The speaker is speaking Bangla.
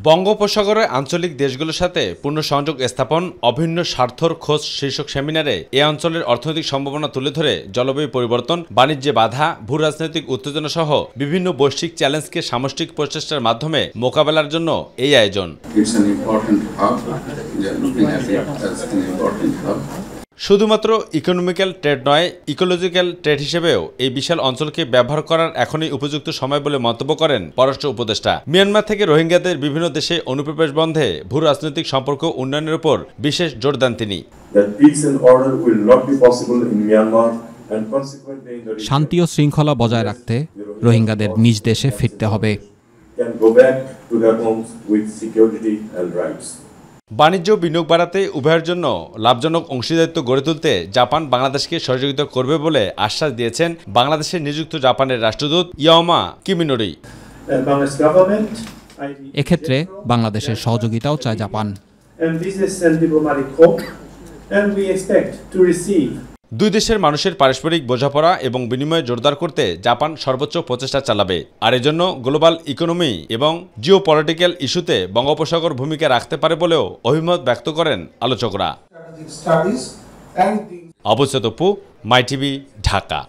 বঙ্গোপসাগরে আঞ্চলিক দেশগুলোর সাথে পূর্ণ সংযোগ স্থাপন অভিন্ন স্বার্থর খোঁজ শীর্ষক সেমিনারে এ অঞ্চলের অর্থনৈতিক সম্ভাবনা তুলে ধরে জলবায়ু পরিবর্তন, বাণিজ্যে বাধা, ভূ-রাজনৈতিক উত্তেজনা সহ বিভিন্ন বৈশ্বিক চ্যালেঞ্জকে সামষ্টিক প্রচেষ্টার মাধ্যমে মোকাবেলার জন্য এই আয়োজন। শুধুমাত্র ইকোনমিক্যাল ট্রেড নয়, ইকোলজিক্যাল ট্রেড হিসেবেও এই বিশাল অঞ্চলকে ব্যবহার করার এখনই উপযুক্ত সময় বলে মন্তব্য করেন পররাষ্ট্র উপদেষ্টা। মিয়ানমার থেকে রোহিঙ্গাদের বিভিন্ন দেশে অনুপ্রবেশ বন্ধে, ভূ রাজনৈতিক সম্পর্ক উন্নয়নের উপর বিশেষ জোর দেন তিনি। শান্তি ও শৃঙ্খলা বজায় রাখতে রোহিঙ্গাদের নিজ দেশে ফিরতে হবে। বাণিজ্য বিনিয়োগ বাড়াতে উভয়ের জন্য লাভজনক অংশীদারিত্ব গড়ে তুলতে জাপান বাংলাদেশকে সহযোগিতা করবে বলে আশ্বাস দিয়েছেন বাংলাদেশে নিযুক্ত জাপানের রাষ্ট্রদূত ইয়ামা কিমিনোরি। এক্ষেত্রে বাংলাদেশের সহযোগিতাও চায় জাপান। দুই দেশের মানুষের পারস্পরিক বোঝাপড়া এবং বিনিময় জোরদার করতে জাপান সর্বোচ্চ প্রচেষ্টা চালাবে, আর এজন্য গ্লোবাল ইকোনমি এবং জিওপলিটিক্যাল ইস্যুতে বঙ্গোপসাগর ভূমিকা রাখতে পারে বলেও অভিমত ব্যক্ত করেন আলোচকরা। অবশ্য তপু, মাই টিভি, ঢাকা।